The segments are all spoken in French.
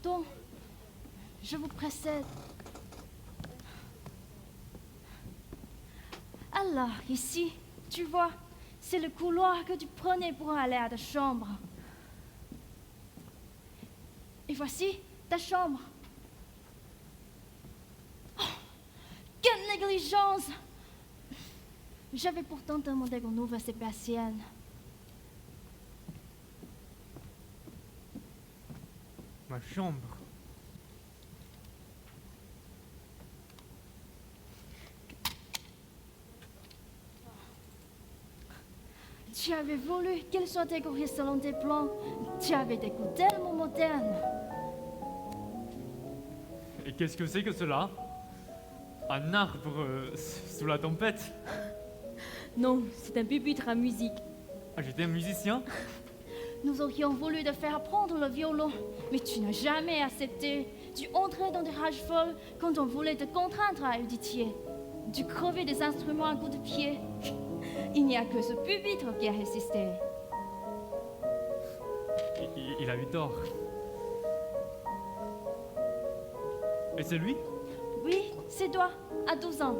Partons. Je vous précède. Alors, ici, tu vois, c'est le couloir que tu prenais pour aller à ta chambre. Et voici ta chambre. Oh, quelle négligence! J'avais pourtant demandé qu'on ouvre ces persiennes. Ma chambre. Tu avais voulu qu'elle soit décorée selon tes plans. Tu avais des goûts tellement modernes. Et qu'est-ce que c'est que cela? Un arbre sous la tempête? Non, c'est un pupitre à musique. Ah, j'étais un musicien? Nous aurions voulu te faire apprendre le violon, mais tu n'as jamais accepté. Tu entrais dans des rages folles quand on voulait te contraindre à étudier. Tu crevais des instruments à coups de pied. Il n'y a que ce pupitre qui a résisté. Il a eu tort. Et c'est lui? Oui, c'est toi, à 12 ans.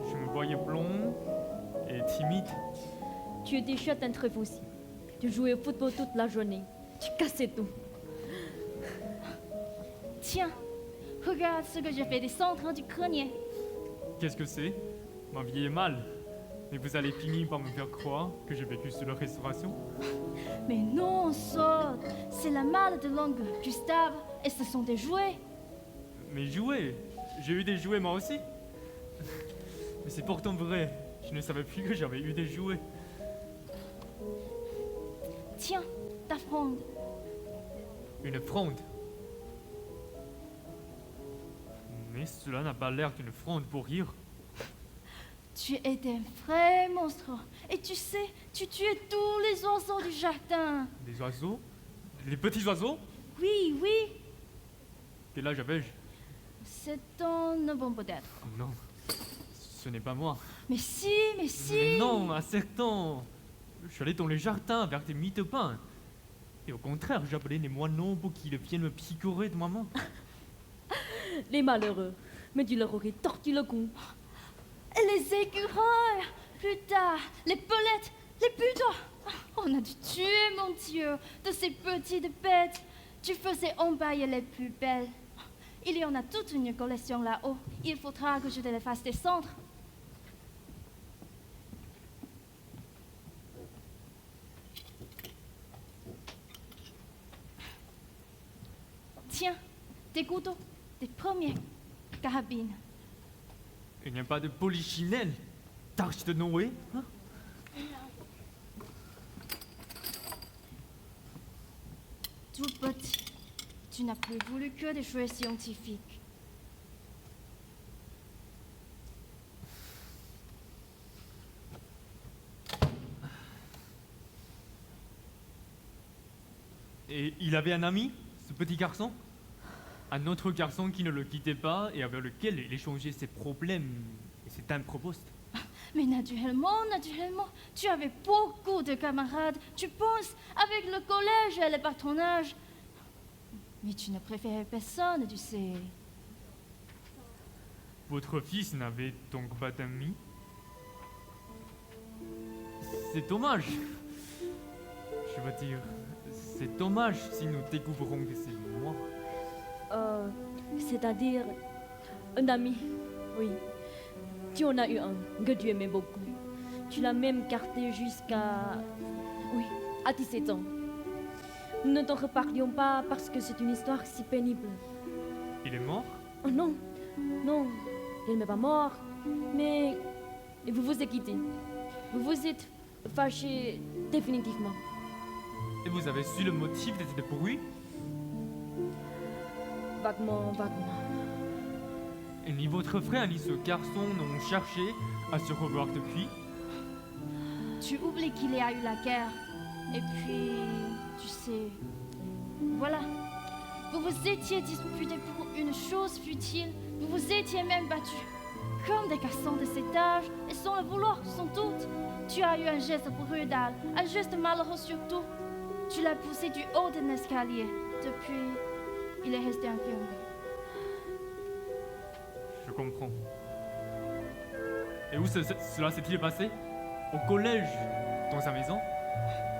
Je me voyais blond et timide. Tu étais chouette un trèfle aussi. Tu jouais au football toute la journée. Tu cassais tout. Tiens, regarde ce que j'ai fait descendre du grenier. Qu'est-ce que c'est? Ma vie est mal. Mais vous allez finir par me faire croire que j'ai vécu sous la restauration? Mais non, Saul, c'est la malle de l'oncle Gustave, et ce sont des jouets. Mais jouets? J'ai eu des jouets moi aussi. Mais c'est pourtant vrai. Je ne savais plus que j'avais eu des jouets. Tiens, ta fronde. Une fronde. Mais cela n'a pas l'air d'une fronde pour rire. Tu étais un vrai monstre. Et tu sais, tu tuais tous les oiseaux du jardin. Des oiseaux? Les petits oiseaux? Oui, oui. Quel âge avais-je? C'est ton neveu peut-être. Non, ce n'est pas moi. Mais si, mais si. Mais non, à 7 ans, je suis allé dans les jardins vers des mie-de-pain. Et au contraire, j'appelais les moineaux pour qu'ils viennent me picorer de maman. Les malheureux. Mais tu leur aurais tordu le cou. Et les écureuils. Plus tard, les pelettes, les butois. On a dû tuer, mon Dieu, de ces petites bêtes. Tu faisais empailler les plus belles. Il y en a toute une collection là-haut. Il faudra que je te les fasse descendre. Tiens, des couteaux, des premières carabines. Il n'y a pas de polichinelle, d'arche de Noé, hein? Tout petit, tu n'as plus voulu que des jouets scientifiques. Et il avait un ami, ce petit garçon? Un autre garçon qui ne le quittait pas et avec lequel il échangeait ses problèmes et ses impropostes. Mais naturellement, tu avais beaucoup de camarades. Tu penses, avec le collège et le patronage. Mais tu ne préférais personne, tu sais. Votre fils n'avait donc pas d'amis? C'est dommage. Je veux dire, c'est dommage si nous découvrons que c'est moi. C'est-à-dire un ami, oui. Tu en as eu un que tu aimais beaucoup. Tu l'as même gardé jusqu'à... Oui, à 17 ans. Nous ne t'en reparlions pas parce que c'est une histoire si pénible. Il est mort? Oh non, non, il n'est pas mort, mais vous vous êtes quittés. Vous vous êtes fâchés définitivement. Et vous avez su le motif de ce bruit? Vaguement. Et ni votre frère ni ce garçon n'ont cherché à se revoir depuis? Tu oublies qu'il y a eu la guerre. Et puis, tu sais... Voilà. Vous vous étiez disputés pour une chose futile. Vous vous étiez même battus. Comme des garçons de cet âge, et sans le vouloir, sans doute. Tu as eu un geste brutal, un geste malheureux surtout. Tu l'as poussé du haut d'un escalier. Depuis, il est resté infirme. Je comprends. Et où cela s'est-il passé? Au collège? Dans sa maison?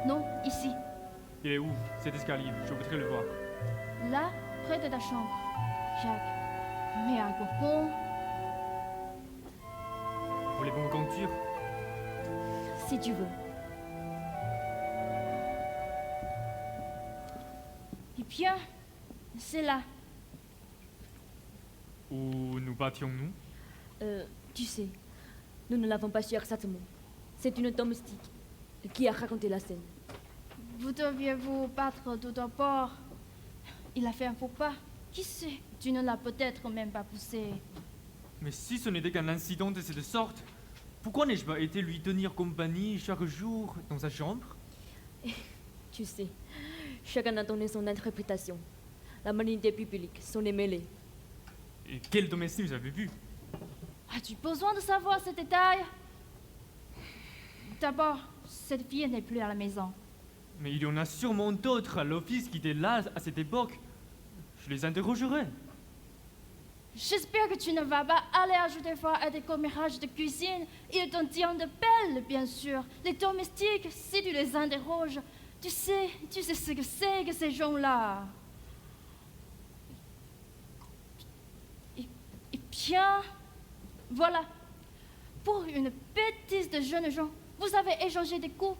Non, ici. Il est où, cet escalier? Je voudrais le voir. Là, près de ta chambre. Jacques. Mais à Gogon, Voulez-vous me conduire? Si tu veux. eh bien, c'est là. Où nous battions-nous? Tu sais, nous ne l'avons pas su exactement. C'est une domestique qui a raconté la scène. Vous deviez vous battre tout d'abord. Il a fait un faux pas. Qui sait? Tu ne l'as peut-être même pas poussé. Mais si ce n'était qu'un incident de cette sorte, pourquoi n'ai-je pas été lui tenir compagnie chaque jour dans sa chambre? Tu sais, chacun a donné son interprétation. La malignité publique s'en est mêlée. Et quel domestique vous avez vu? As-tu besoin de savoir ces détails? D'abord, cette fille n'est plus à la maison. Mais il y en a sûrement d'autres à l'office qui étaient là à cette époque. Je les interrogerai. J'espère que tu ne vas pas aller ajouter foi à des commérages de cuisine. Ils t'en diront de belles, bien sûr. Les domestiques, si tu les interroges, tu sais ce que c'est que ces gens-là. Et bien, voilà. Pour une bêtise de jeunes gens, vous avez échangé des coups.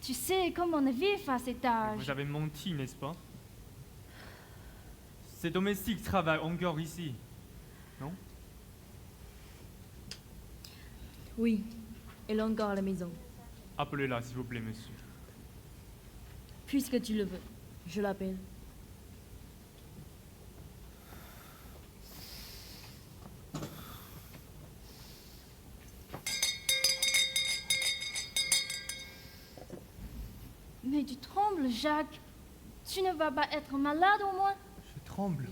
Tu sais comme on est vif à cet âge. Vous avez menti, n'est-ce pas? Ces domestiques travaillent encore ici, non? Oui, elle est encore à la maison. Appelez-la, s'il vous plaît, monsieur. Puisque tu le veux, je l'appelle. Mais tu trembles, Jacques. Tu ne vas pas être malade au moins? Je tremble.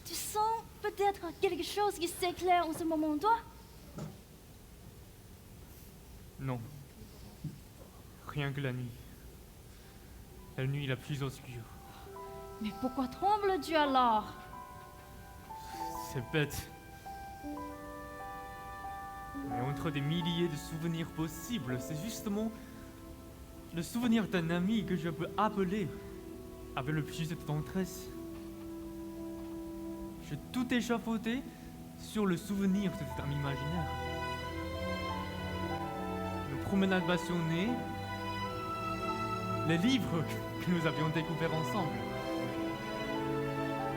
Tu sens peut-être quelque chose qui s'éclaire en ce moment, toi? Non. Rien que la nuit. La nuit la plus obscure. Mais pourquoi trembles-tu alors? C'est bête. Mais entre des milliers de souvenirs possibles, c'est justement le souvenir d'un ami que je peux appeler avec le plus de tendresse. J'ai tout échafaudé sur le souvenir de cet ami imaginaire. Nos promenades passionnées, les livres que nous avions découverts ensemble,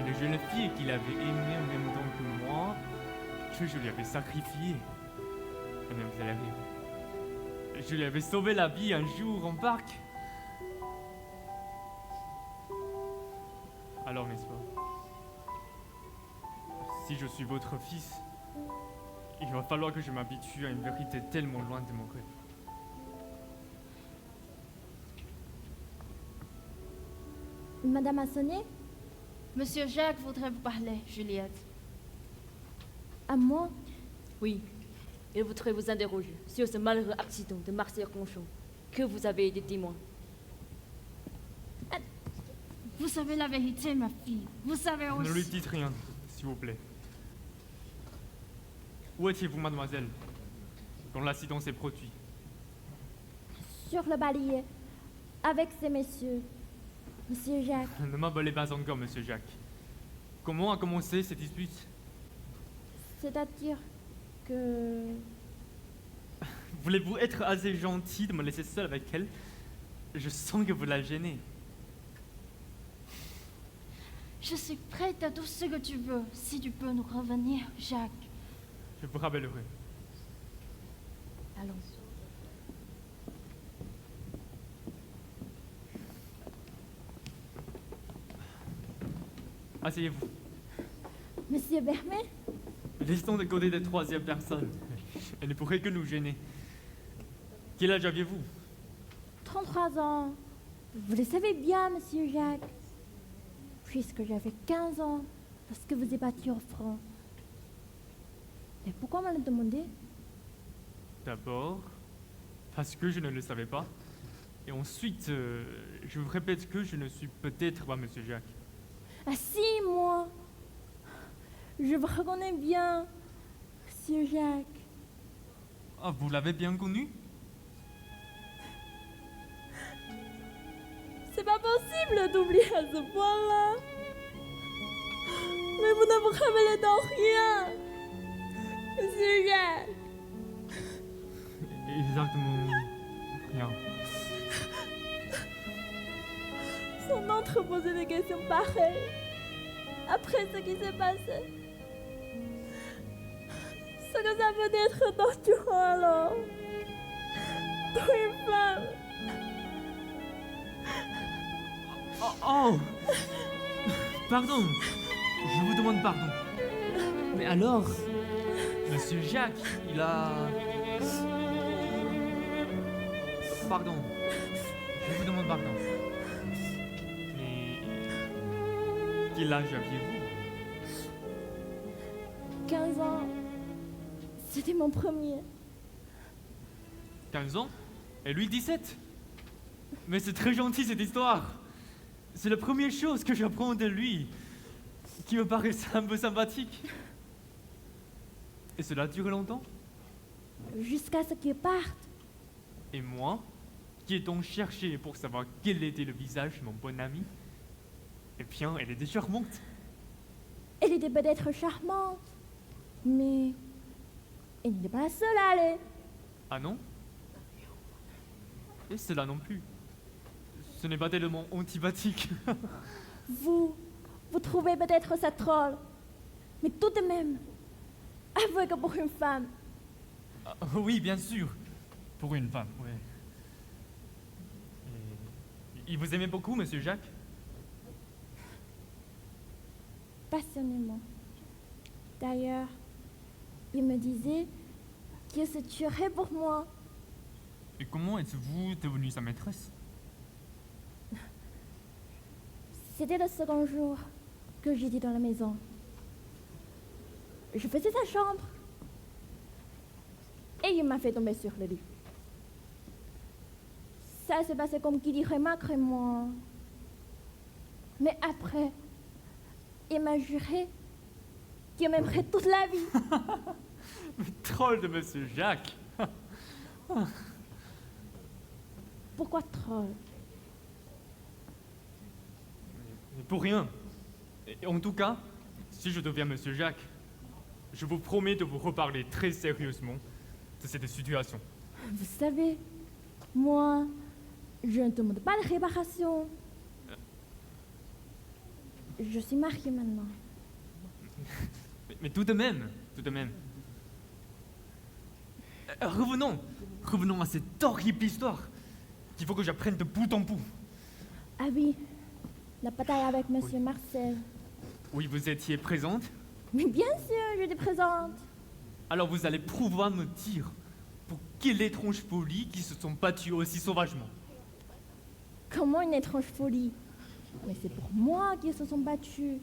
une jeune fille qu'il avait aimée en même temps que moi, que je lui avais sacrifiée. Et même vous allez rire. Je lui avais sauvé la vie un jour en parc. Alors, n'est-ce pas? Si je suis votre fils, il va falloir que je m'habitue à une vérité tellement loin de mon rêve. Madame a sonné? Monsieur Jacques voudrait vous parler, Juliette. À moi? Oui, il voudrait vous interroger sur ce malheureux accident de Marcel Conchon, que vous avez été témoin. Vous savez la vérité, ma fille. Vous savez aussi... Ne lui dites rien, s'il vous plaît. Où étiez-vous, mademoiselle, quand l'accident s'est produit? Sur le balayer, avec ces messieurs. Monsieur Jacques, Ne m'appelez pas encore, monsieur Jacques. Comment a commencé cette dispute? c'est-à-dire que... Voulez-vous être assez gentil de me laisser seul avec elle? Je sens que vous la gênez. Je suis prête à tout ce que tu veux, si tu peux nous revenir, Jacques. Je vous rappellerai. Allons. Asseyez-vous. Monsieur Bermet? Laissons de côté des troisièmes personnes. Elle ne pourrait que nous gêner. Quel âge aviez-vous? 33 ans. Vous le savez bien, monsieur Jacques. Puisque j'avais 15 ans lorsque vous êtes battu au front. Et pourquoi me le demander? D'abord, parce que je ne le savais pas. Et ensuite, je vous répète que je ne suis peut-être pas Monsieur Jacques. Ah si, moi. Je vous reconnais bien, Monsieur Jacques. Ah, vous l'avez bien connu? C'est pas possible d'oublier à ce point-là. Mais vous ne vous rappelez de rien, Monsieur Jacques. Exactement rien. Son nom te poser des questions pareilles. Après ce qui s'est passé. Ce que ça veut être torturant alors. Pour une femme. Oh! Pardon! Je vous demande pardon. Mais alors, Monsieur Jacques, il a... Pardon. Je vous demande pardon. Mais... Quel âge aviez-vous? 15 ans. C'était mon premier. 15 ans? Et lui 17? Mais c'est très gentil cette histoire. C'est la première chose que j'apprends de lui, qui me paraissait un peu sympathique. Et cela dure longtemps? Jusqu'à ce qu'il parte. Et moi, qui ai donc cherché pour savoir quel était le visage de mon bon ami? Eh bien, elle était charmante. Elle était peut-être charmante. Mais elle n'était pas la seule à aller. Ah non? Et cela non plus. Ce n'est pas tellement antipathique. Vous trouvez peut-être ça troll. Mais tout de même, avouez que pour une femme, Ah, oui, bien sûr. Pour une femme, ouais. Et il vous aimait beaucoup, Monsieur Jacques? passionnément. D'ailleurs, il me disait qu'il se tuerait pour moi. Et comment êtes-vous devenue sa maîtresse? C'était le second jour que j'étais dans la maison. Je faisais sa chambre. Et il m'a fait tomber sur le lit. Ça s'est passé comme qui dirait moi. Mais après, il m'a juré qu'il m'aimerait toute la vie. Le troll de Monsieur Jacques. Pourquoi troll? Mais pour rien. Et en tout cas, si je deviens Monsieur Jacques, je vous promets de vous reparler très sérieusement de cette situation. Vous savez, moi, je ne demande pas de réparation. Je suis mariée maintenant. Mais tout de même, tout de même. Revenons à cette horrible histoire qu'il faut que j'apprenne de bout en bout. Ah oui, la bataille avec Monsieur Marcel. Oui, vous étiez présente. Mais bien sûr, j'étais présente. Alors vous allez pouvoir me dire pour quelle étrange folie qui se sont battus aussi sauvagement. Comment une étrange folie? Mais c'est pour moi qu'ils se sont battus.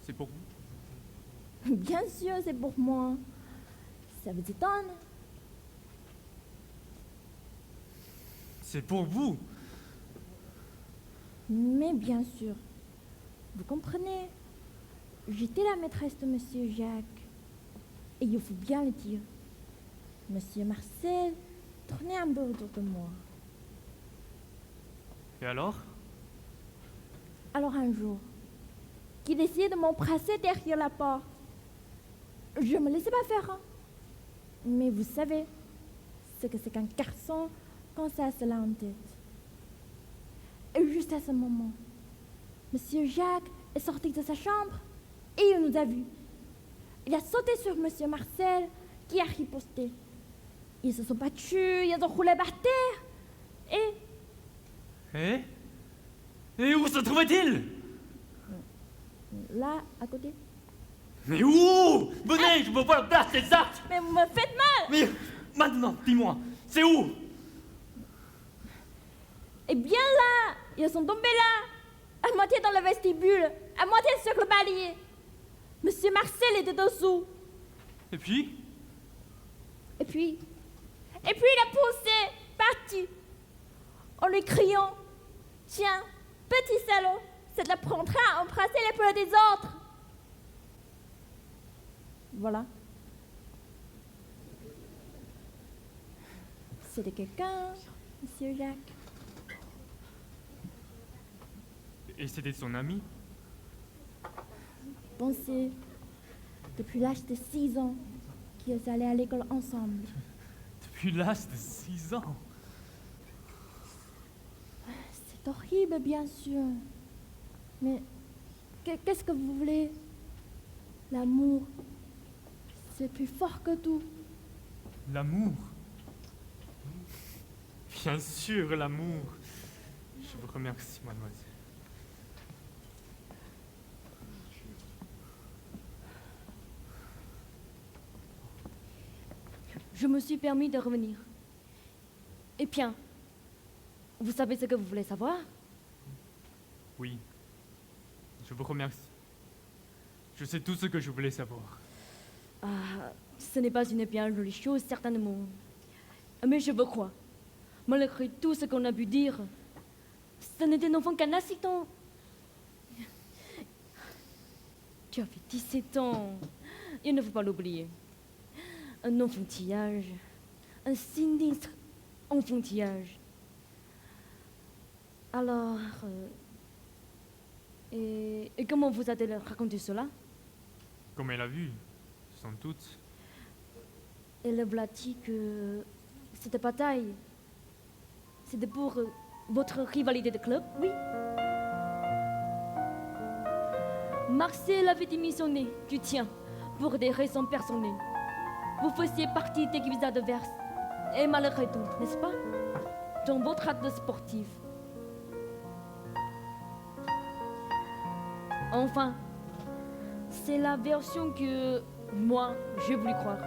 C'est pour vous? Bien sûr, c'est pour moi. Ça vous étonne? C'est pour vous? Mais bien sûr. Vous comprenez? J'étais la maîtresse de Monsieur Jacques. Et il faut bien le dire. Monsieur Marcel tournait un peu autour de moi. Et alors? Alors un jour, qu'il essayait de m'embrasser derrière la porte. Je ne me laissais pas faire. Hein. Mais vous savez ce que c'est qu'un garçon quand ça a cela en tête. Et juste à ce moment, Monsieur Jacques est sorti de sa chambre et il nous a vus. Il a sauté sur Monsieur Marcel qui a riposté. Ils se sont battus, ils ont roulé par terre et... Et où se trouvait-il? Là, à côté. Mais où? Venez, je veux voir la place exacte. Mais vous me faites mal! Mais maintenant, dis-moi, c'est où? Et bien là, ils sont tombés là, à moitié dans le vestibule, à moitié sur le palier. Monsieur Marcel était dessous. Et puis? Et puis il a poussé, parti. en lui criant « Tiens, petit salaud, ça te l'apprendra à embrasser les poils des autres !» Voilà. C'était quelqu'un, Monsieur Jacques. Et c'était son ami? Pensez, depuis l'âge de 6 ans, qu'ils allaient à l'école ensemble. Depuis l'âge de 6 ans. C'est horrible, bien sûr. Mais qu'est-ce que vous voulez? L'amour, c'est plus fort que tout. L'amour. Bien sûr, l'amour. Je vous remercie, mademoiselle. Je me suis permis de revenir. Et bien, vous savez ce que vous voulez savoir? Oui. Je vous remercie. Je sais tout ce que je voulais savoir. Ah, ce n'est pas une bien jolie chose, certainement. Mais je vous crois. Malgré tout ce qu'on a pu dire, ce n'était enfant qu'un accident. Tu avais 17 ans. Il ne faut pas l'oublier. Un enfantillage. Un sinistre enfantillage. Alors, et comment vous a-t-elle raconté cela? Comme elle a vu, sans doute. Elle vous a dit que cette bataille, c'était pour votre rivalité de club, oui? Marcel avait démissionné du tien pour des raisons personnelles. Vous faisiez partie d'équipes adverses. Et malgré tout, n'est-ce pas? Dans votre acte sportif. Enfin, c'est la version que moi, j'ai voulu croire.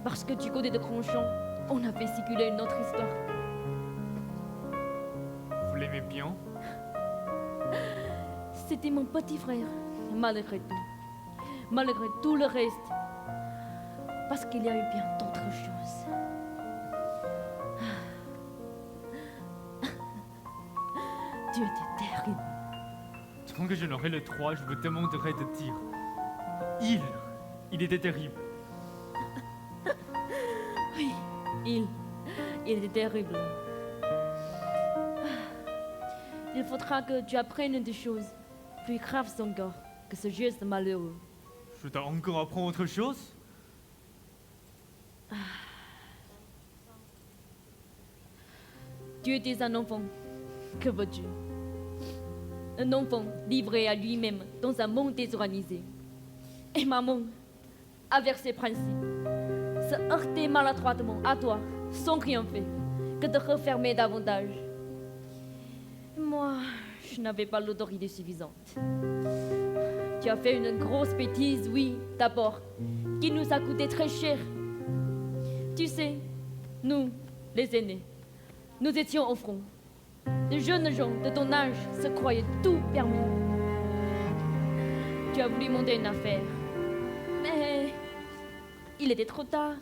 Parce que du côté de Grandchamp, on a fait circuler une autre histoire. Vous l'aimez bien? C'était mon petit frère, malgré tout. Malgré tout le reste. Parce qu'il y a eu bien d'autres choses. Tu étais terrible. Tant que je n'aurai le droit, je vous demanderai de dire. Il était terrible. Oui, il était terrible. Il faudra que tu apprennes des choses plus graves encore que ce geste malheureux. Je dois encore apprendre autre chose? Tu étais un enfant. Que veux-tu? Un enfant livré à lui-même dans un monde désorganisé. Et maman, avec ses principes, se heurtait maladroitement à toi, sans rien faire, que de refermer davantage. Moi, je n'avais pas l'autorité suffisante. Tu as fait une grosse bêtise, oui, d'abord, qui nous a coûté très cher. Tu sais, nous, les aînés, nous étions au front. De jeunes gens de ton âge se croyaient tout permis. Tu as voulu monter une affaire, mais il était trop tard.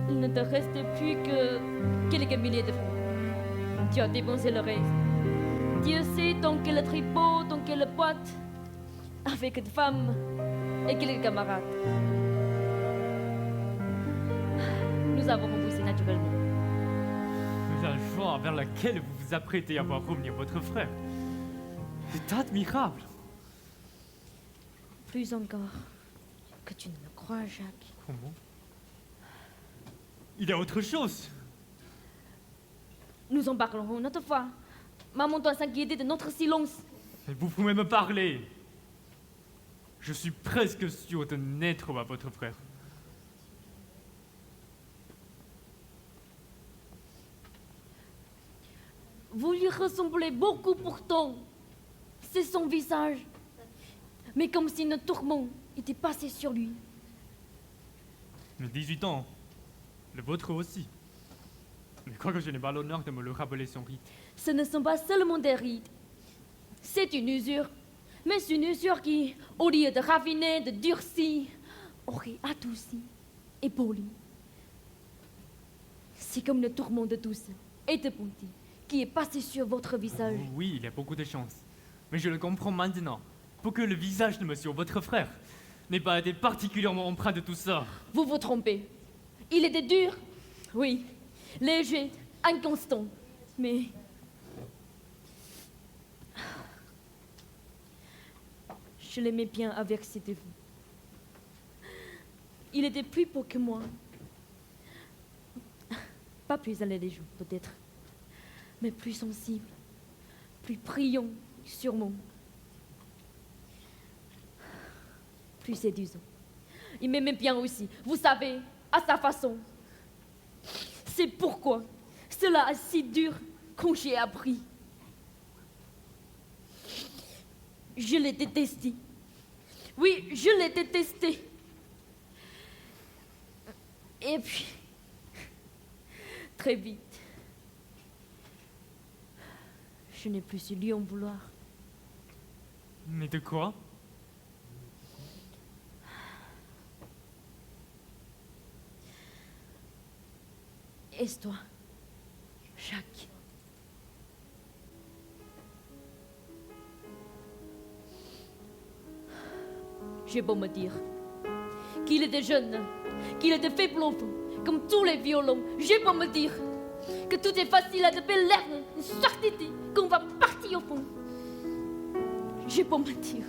Il ne te restait plus que quelques milliers de francs. Tu as dépensé le reste. Dieu sait dans quel tripot, dans quelle boîte, avec des femmes et quelques camarades. Nous avons remboursé naturellement. La joie vers laquelle vous vous apprêtez à voir revenir votre frère est admirable. Plus encore que tu ne le crois, Jacques. Comment? Il y a autre chose. Nous en parlerons une autre fois. Maman doit s'inquiéter de notre silence. Et vous pouvez me parler. Je suis presque sûr de naître à votre frère. Vous lui ressemblez beaucoup pourtant. C'est son visage. Mais comme si un tourment était passé sur lui. Mes 18 ans. Le vôtre aussi. Mais quoique je n'ai pas l'honneur de me le rappeler son rite. Ce ne sont pas seulement des rides. C'est une usure. Mais c'est une usure qui, au lieu de raffiner, de durcir, aurait adouci et poli. C'est comme le tourment de douceur et de bonté qui est passé sur votre visage. Oui, il y a beaucoup de chance. Mais je le comprends maintenant. Pour que le visage de monsieur votre frère n'ait pas été particulièrement empreint de tout ça. Vous vous trompez. Il était dur, oui, léger, inconstant, mais... Je l'aimais bien avec ses défauts. Il était plus beau que moi. Pas plus intelligent, peut-être, mais plus sensible, plus brillant, sûrement. Plus séduisant. Il m'aimait bien aussi, vous savez, à sa façon. C'est pourquoi cela est si dur quand j'ai appris. Je l'ai détesté. Oui, je l'ai détesté. Et puis, très vite, je n'ai plus su lui en vouloir. Mais de quoi? Est-ce toi, Jacques? J'ai beau me dire qu'il était jeune, qu'il était fait pour l'enfant, comme tous les violons. J'ai beau me dire que tout est facile à de belles lèvres, une certitude qu'on va partir au fond. J'ai beau me dire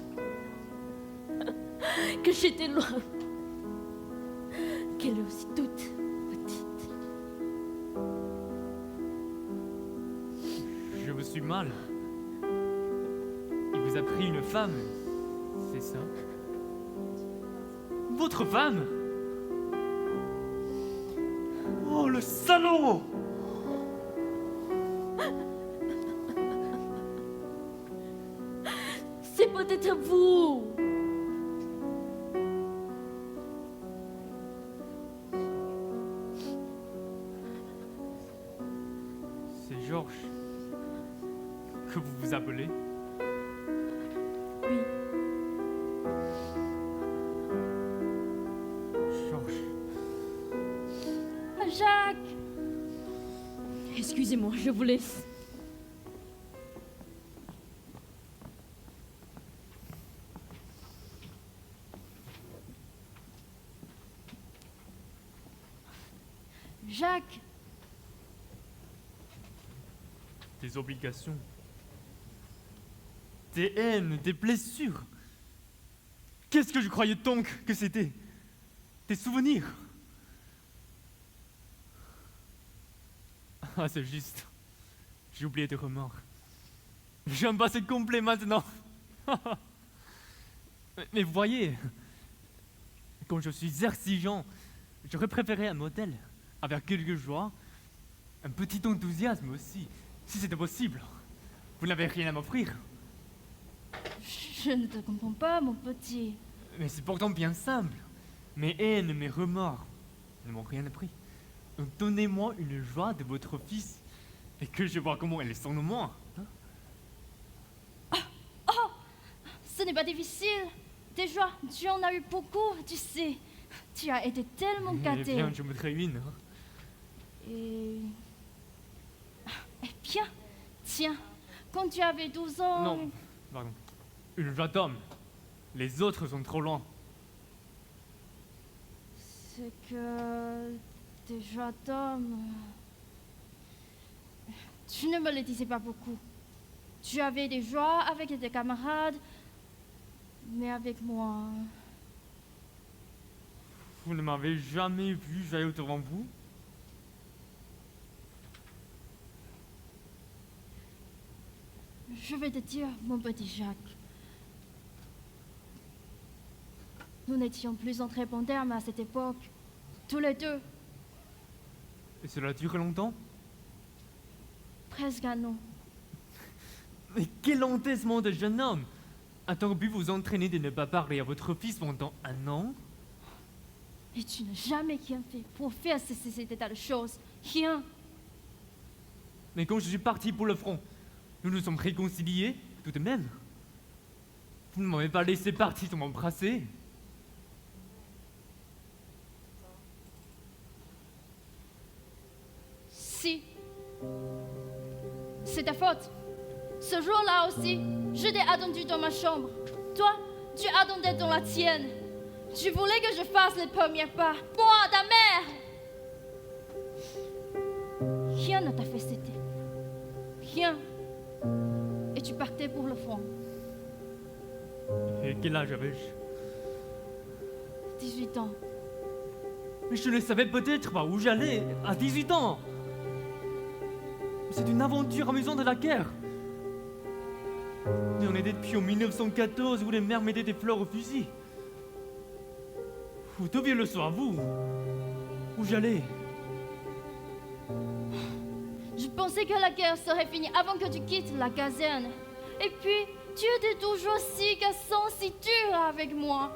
que j'étais loin, qu'elle est aussi toute petite. Je me suis mal. Il vous a pris une femme, c'est ça? Votre femme? Oh, le salaud! C'est peut-être vous. C'est Georges que vous vous appelez? Oui. Georges. Jacques! Excusez-moi, je vous laisse. Jacques! Des obligations. Des haines, des blessures. Qu'est-ce que je croyais donc que c'était? Des souvenirs. Ah, c'est juste. J'ai oublié de remords. J'ai un passé complet maintenant. Mais vous voyez, quand je suis exigeant, j'aurais préféré un modèle avec quelques joies, un petit enthousiasme aussi, si c'était possible. Vous n'avez rien à m'offrir. Je ne te comprends pas, mon petit. Mais c'est pourtant bien simple. Mes haines, mes remords ne m'ont rien appris. Donc donnez-moi une joie de votre fils et que je vois comment elle est sans moi. Ce n'est pas difficile. Des joies, tu en as eu beaucoup, tu sais. Tu as été tellement Eh gâté. bien, je me une. Et... Eh bien, tiens, quand tu avais 12 ans... Non, pardon. Une joie d'homme. Les autres sont trop loin. C'est que... Des joies d'homme... Tu ne me le disais pas beaucoup. Tu avais des joies avec tes camarades, mais avec moi... Vous ne m'avez jamais vu jaillir devant vous? Je vais te dire, mon petit Jacques. Nous n'étions plus en très bon terme à cette époque. Tous les deux, Et cela dure longtemps? presque un an. Mais quel entêtement de jeune homme! A-t-on pu vous entraîner de ne pas parler à votre fils pendant un an? Et tu n'as jamais rien fait pour faire cet état de choses. Rien. Mais quand je suis parti pour le front, nous nous sommes réconciliés, tout de même. Vous ne m'avez pas laissé partir sans m'embrasser. Si. C'est ta faute. Ce jour-là aussi, je t'ai attendu dans ma chambre. Toi, tu attendais dans la tienne. Tu voulais que je fasse les premiers pas. Moi, ta mère. Rien ne t'a fait céder. Rien. Et tu partais pour le front. Et quel âge avais-je? 18 ans. Mais je ne savais peut-être pas où j'allais à 18 ans. C'est une aventure amusante de la guerre. Et on était depuis en 1914 où les mères mettaient des fleurs au fusil. Vous deviez le savoir, vous. Où j'allais. Je pensais que la guerre serait finie avant que tu quittes la caserne. Et puis, tu étais toujours si cassant, si dur avec moi.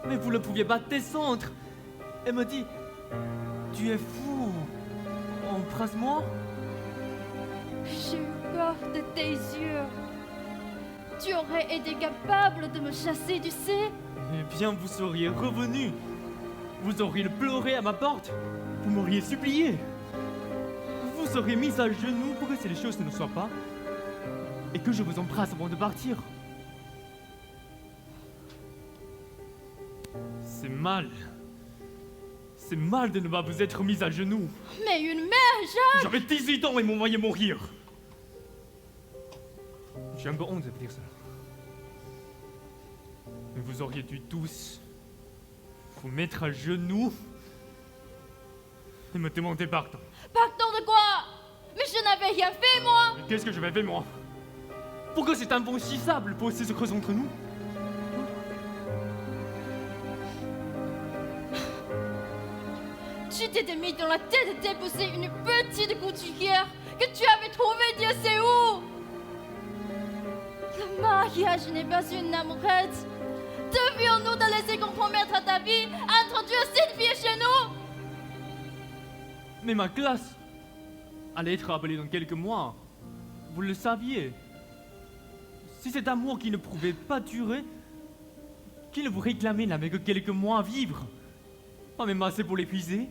Mais vous ne pouviez pas descendre. Elle me dit, tu es fou. Embrasse-moi. J'ai eu peur de tes yeux. Tu aurais été capable de me chasser, tu sais. Eh bien, vous seriez revenu. Vous auriez pleuré à ma porte. Vous m'auriez supplié. Vous seriez mis à genoux pour que ces choses ne soient pas. Et que je vous embrasse avant de partir. C'est mal. C'est mal de ne pas vous être mis à genoux. Mais une mère, Jacques. J'avais 18 ans et m'ont voyé mourir. J'ai un peu honte de vous dire ça. Mais vous auriez dû tous vous mettre à genoux et me demander pardon. Pardon de quoi? Mais je n'avais rien fait, moi. Mais qu'est-ce que j'avais fait, moi? Pourquoi c'est infranchissable pour ces secrets entre nous? Tu t'étais mis dans la tête d'épouser une petite couturière que tu avais trouvée Dieu sait où. Le mariage n'est pas une amourette. Devions-nous te laisser compromettre ta vie à introduire cette fille chez nous? Mais ma classe allait être appelée dans quelques mois. Vous le saviez. Si cet amour qui ne pouvait pas durer, qui ne vous réclamait n'avait que quelques mois à vivre, pas même assez pour l'épuiser.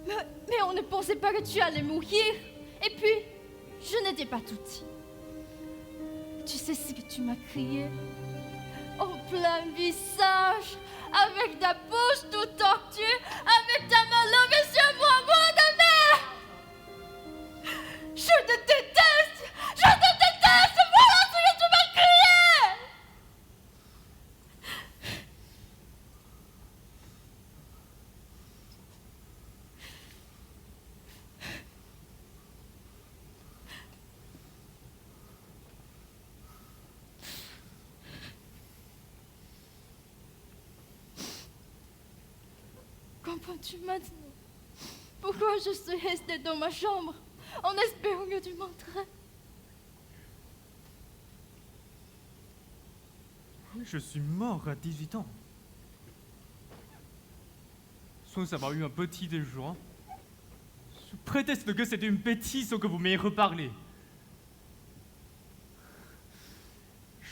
Mais on ne pensait pas que tu allais mourir. Et puis, je n'étais pas tout dit. Tu sais ce que tu m'as crié? Au plein visage, avec ta bouche toute tortue, avec ta main levée sur moi, ta mère! Je te déteste! Je te déteste! Voilà ce que tu m'as crié! Comprends-tu maintenant pourquoi je suis restée dans ma chambre en espérant que tu m'entrais? Je suis mort à 18 ans. Sans avoir eu un petit déjeuner. Sous prétexte que c'était une bêtise que vous m'ayez reparlé.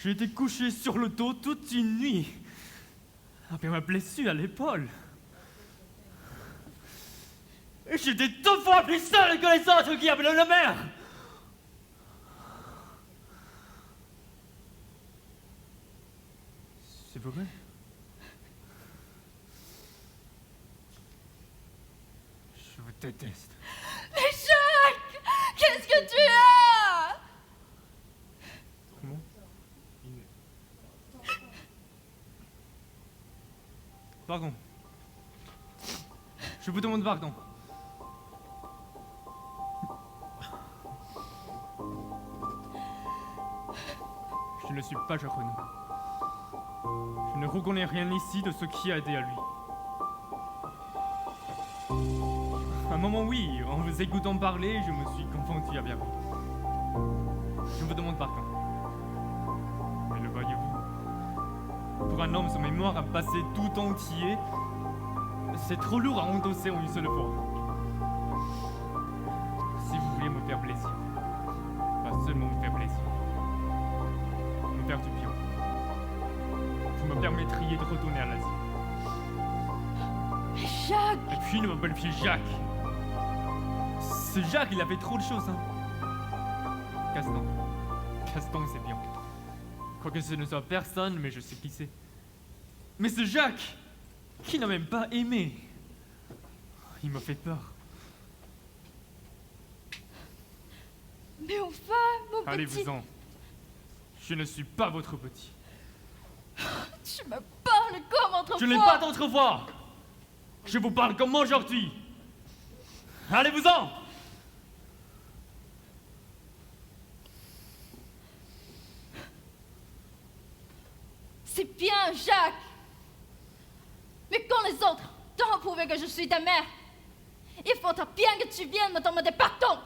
J'ai été couché sur le dos toute une nuit. Après ma blessure à l'épaule. Et j'étais 2 fois plus seul que les autres qui appelaient la mer. C'est vrai? Je vous déteste. Mais Jacques, qu'est-ce que tu as? Comment? Pardon. Je vous demande pardon. Je ne suis pas japonais. Je ne reconnais rien ici de ce qui a aidé à lui. À un moment, oui, en vous écoutant parler, je me suis confondu avec vous. Je vous demande pardon. Mais le voyez-vous, pour un homme, son mémoire a passé tout entier. C'est trop lourd à endosser en une seule fois. Si vous voulez me faire plaisir, pas seulement me faire plaisir, me faire du bien, vous me permettriez de retourner à l'Asie. Jacques! Et puis ne m'appelle plus Jacques. Ce Jacques, il a fait trop de choses, hein. Gaston. Gaston, c'est bien. Quoique ce ne soit personne, mais je sais qui c'est. Mais ce Jacques, qui n'a même pas aimé, il m'a fait peur. Mais enfin, mon petit... Allez-vous-en. Je ne suis pas votre petit. Tu me parles comme autrefois. Je n'ai pas d'autre voix. Je vous parle comme aujourd'hui. Allez-vous-en. C'est bien, Jacques. Mais quand les autres t'ont prouvé que je suis ta mère, il faudra bien que tu viennes me demander pardon.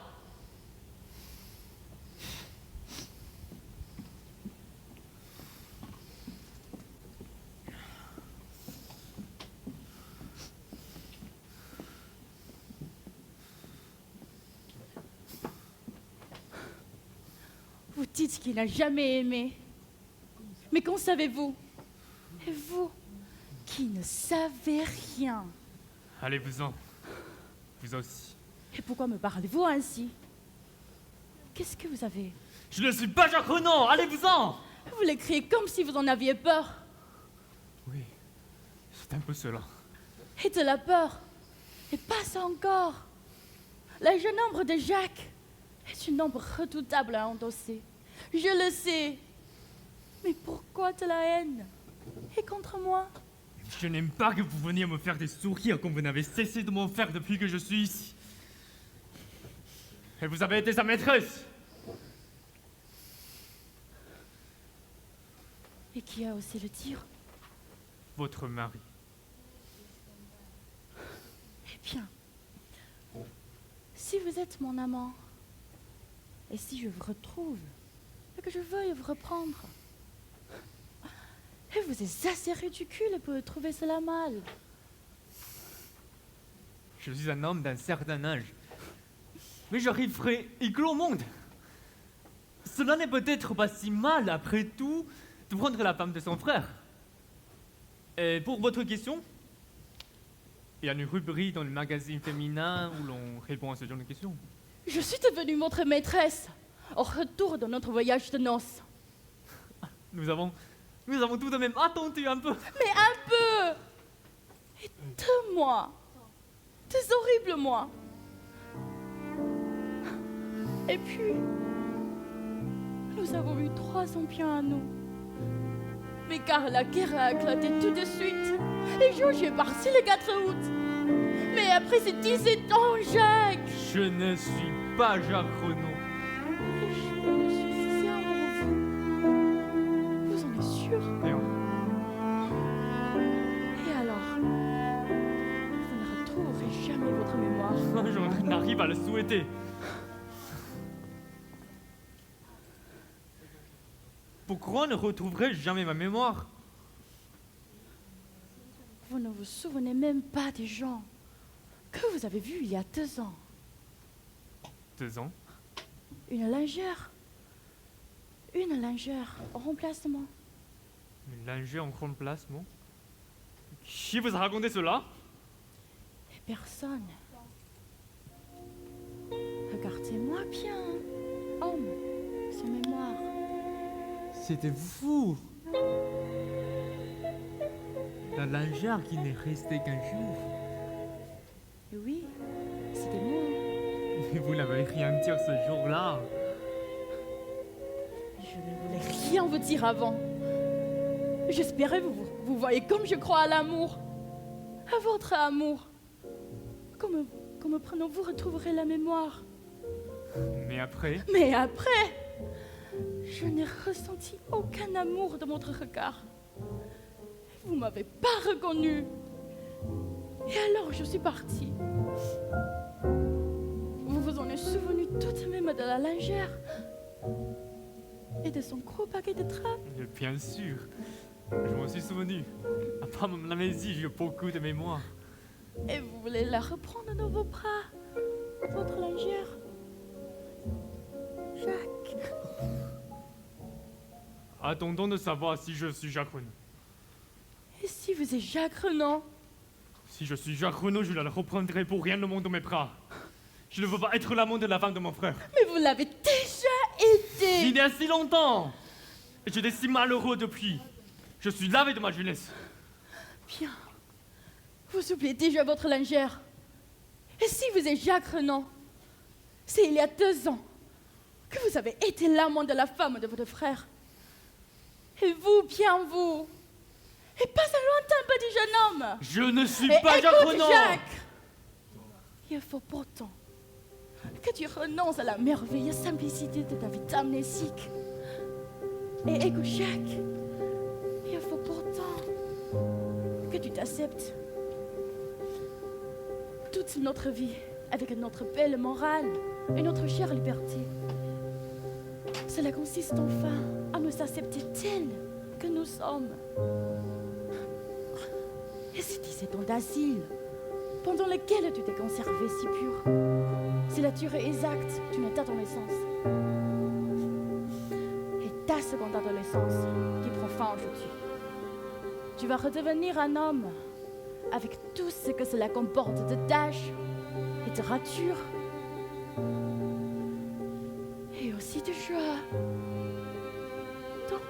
Vous dites qu'il n'a jamais aimé. Mais qu'en savez-vous? Et vous, qui ne savez rien. Allez-vous-en. Vous aussi. Et pourquoi me parlez-vous ainsi? Qu'est-ce que vous avez? Je ne suis pas Jacques Renaud. Allez-vous-en. Vous l'écrivez comme si vous en aviez peur. Oui, c'est un peu cela. Et de la peur. Et pas ça encore. La jeune ombre de Jacques est une ombre redoutable à endosser. Je le sais. Mais pourquoi de la haine? Et contre moi? Je n'aime pas que vous veniez me faire des sourires comme vous n'avez cessé de m'en faire depuis que je suis ici. Et vous avez été sa maîtresse. Et qui a osé le dire? Votre mari. Eh bien, si vous êtes mon amant, et si je vous retrouve, et que je veuille vous reprendre, et vous êtes assez ridicule pour trouver cela mal. Je suis un homme d'un certain âge. Mais j'arriverai éclos au monde. Cela n'est peut-être pas si mal, après tout, de prendre la femme de son frère. Et pour votre question, il y a une rubrique dans le magazine féminin où l'on répond à ce genre de questions. Je suis devenue votre maîtresse, au retour de notre voyage de noces. Nous avons tout de même attendu un peu. Mais un peu! Et 2 mois, des horribles mois. Et puis, nous avons eu 3 empions à nous. Mais car la guerre a éclaté tout de suite, et Georges est parti le 4 août. Mais après ces 17 ans, Jacques! Je ne suis pas Jacques Renaud. Je me suis si amoureux. Vous en êtes sûr? Et alors? Vous ne retrouverez jamais votre mémoire. Je n'arrive à le souhaiter. Pourquoi ne retrouverai-je jamais ma mémoire? Vous ne vous souvenez même pas des gens que vous avez vus il y a 2 ans. 2 ans? Une lingère en remplacement. Une lingère en remplacement? Qui vous a raconté cela? Et personne. Regardez-moi bien, homme, sans mémoire. C'était vous! La lingère qui n'est restée qu'un jour. Et oui, c'était moi. Mais vous n'avez rien dire ce jour-là. Je ne voulais rien vous dire avant. J'espérais vous voyez comme je crois à l'amour. À votre amour. Comme prenant vous retrouverez la mémoire. Mais après, Je n'ai ressenti aucun amour de votre regard. Vous m'avez pas reconnu. Et alors je suis partie. Vous vous en êtes souvenu tout de même de la lingère et de son gros paquet de draps. bien sûr, je m'en suis souvenu. À part mon amnésie, j'ai beaucoup de mémoire. Et vous voulez la reprendre dans vos bras, votre lingère. Jacques. Attendons de savoir si je suis Jacques Renaud. Et si vous êtes Jacques Renaud? Si je suis Jacques Renaud, je la reprendrai pour rien au monde dans mes bras. Je ne veux pas être l'amant de la femme de mon frère. Mais vous l'avez déjà été. Il y a si longtemps. Et j'étais si malheureux depuis. Je suis lavé de ma jeunesse. Bien. Vous oubliez déjà votre lingère. Et si vous êtes Jacques Renan, c'est il y a 2 ans que vous avez été l'amant de la femme de votre frère. Et vous, bien vous, et pas un lointain petit jeune homme. Je ne suis Et pas Jacques écoute, Renan. Jacques, il faut pourtant que tu renonces à la merveilleuse simplicité de ta vie amnésique. Et écoute, Jacques, il faut pourtant que tu t'acceptes. Toute notre vie, avec notre belle morale et notre chère liberté, cela consiste enfin à nous accepter tels que nous sommes. Et ces 17 ans d'asile, pendant lesquels tu t'es conservé si pur, c'est la durée exacte d'une adolescence. Et ta seconde adolescence qui prend fin aujourd'hui. Tu vas redevenir un homme avec tout ce que cela comporte de tâches et de ratures. Et aussi de joie. Donc,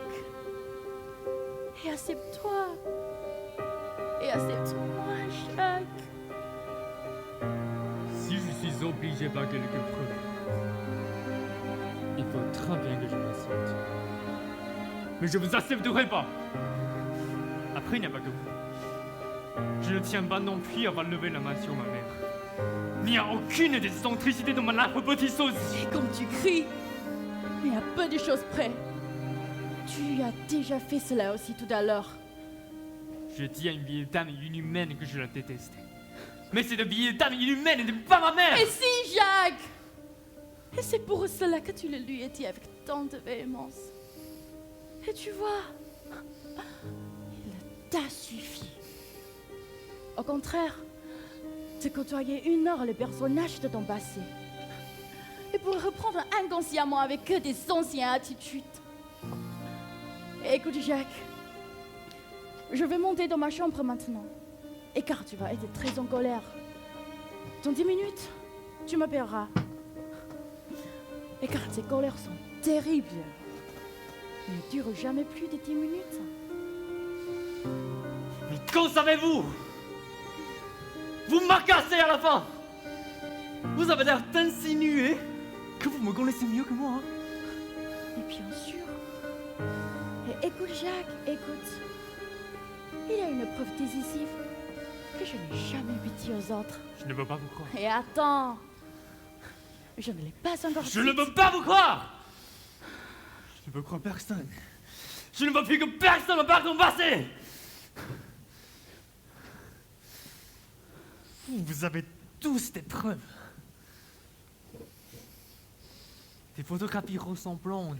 et accepte-toi. Et accepte-moi, Jacques. Si je suis obligé par quelques preuves, il faut très bien que je m'accepte. Mais je vous accepterai pas. Après, il n'y a pas que vous. Je ne tiens pas non plus à avoir levé la main sur ma mère. Ni à aucune des excentricités de mon affreux petit sosie. Et comme tu cries, mais à peu de choses près, tu as déjà fait cela aussi tout à l'heure. Je dis à une vieille dame inhumaine que je la détestais. Mais cette vieille dame inhumaine n'est pas ma mère. Et si, Jacques! Et c'est pour cela que tu le lui as dit avec tant de véhémence. Et tu vois, il t'a suffi. Au contraire, de côtoyer 1 heure les personnages de ton passé. Et pour reprendre inconsciemment avec eux des anciennes attitudes. Et écoute, Jacques, je vais monter dans ma chambre maintenant. Et car tu vas être très en colère. Dans 10 minutes, tu m'appelleras. Et car tes colères sont terribles. Elles ne durent jamais plus de 10 minutes. Mais qu'en savez-vous? Vous m'acassez à la fin. Vous avez l'air d'insinuer que vous me connaissez mieux que moi. Et bien sûr. Et écoute, Jacques, écoute. Il y a une preuve décisive que je n'ai jamais pu dire aux autres. Je ne veux pas vous croire. Et attends, je ne l'ai pas encore Je ne veux pas vous croire. Je ne veux croire personne. Je ne veux plus que personne me parle de mon passé. Vous avez tous des preuves. Des photographies ressemblantes.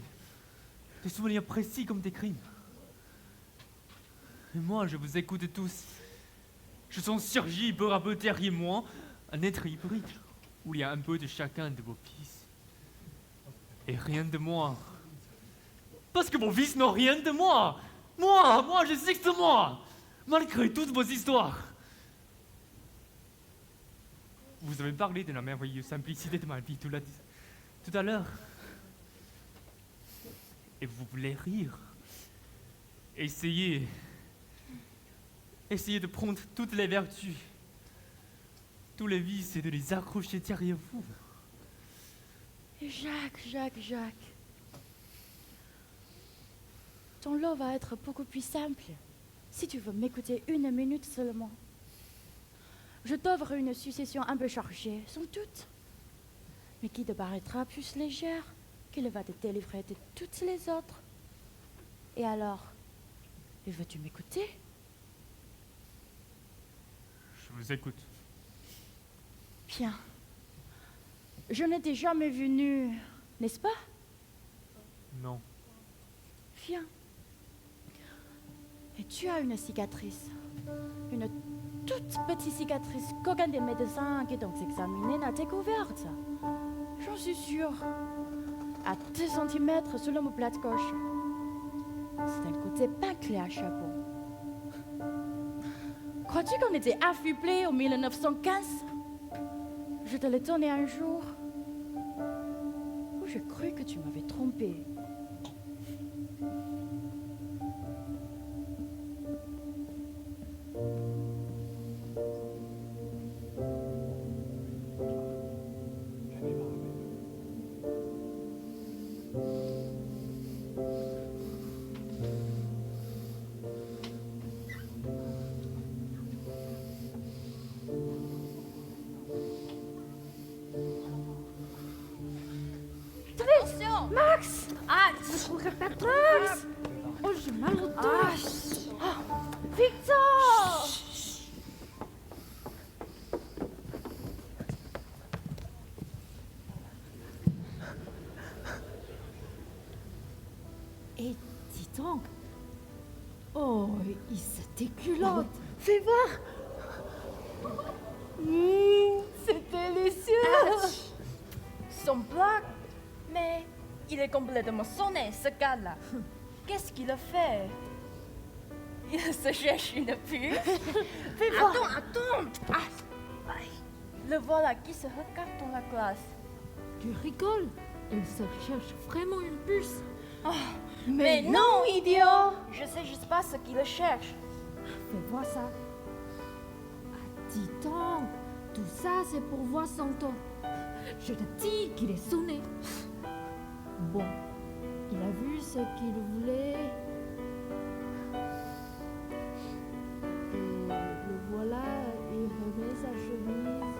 Des souvenirs précis comme des crimes. Et moi, je vous écoute tous. Je sens surgir peu à peu derrière moi un être hybride, où il y a un peu de chacun de vos fils. Et rien de moi. Parce que vos fils n'ont rien de moi. Moi, j'existe moi. Malgré toutes vos histoires. Vous avez parlé de la merveilleuse simplicité de ma vie tout à l'heure. Et vous voulez rire. Essayez de prendre toutes les vertus, tous les vices et de les accrocher derrière vous. Et Jacques. Ton lot va être beaucoup plus simple si tu veux m'écouter 1 minute seulement. Je t'offre une succession un peu chargée, sans doute, mais qui te paraîtra plus légère qu'elle va te délivrer de toutes les autres. Et alors, veux-tu m'écouter? Je vous écoute. Bien. Je ne t'ai jamais vu nu, n'est-ce pas? Non. Viens. Et tu as une cicatrice. Une toute petite cicatrice qu'aucun des médecins qui t'ont examiné n'a découverte. J'en suis sûre. À 2 centimètres sur l'omoplate gauche. C'est un côté bâclé à chapeau. Crois-tu qu'on était affublés en 1915? Je te l'ai donné un jour où Je crus que tu m'avais trompé. Attention! Max! Ah, Je ne pas Max! Oh, j'ai mal au dos! Victor! Et dis donc! Oh, il se déculotte! Fais voir! C'est délicieux! Son blague. Mais il est complètement sonné, ce gars-là. Qu'est-ce qu'il a fait? Il se cherche une pute. Fais voir! Attends. Aïe. Le voilà qui se regarde dans la classe. Tu rigoles? Elle se cherche vraiment une puce! Mais non, idiot! Je sais juste pas ce qu'il cherche. Fais voir ça. Ah, dis donc, tout ça c'est pour voir son ton. Je te dis qu'il est sonné. Bon, il a vu ce qu'il voulait. Et le voilà, il remet sa chemise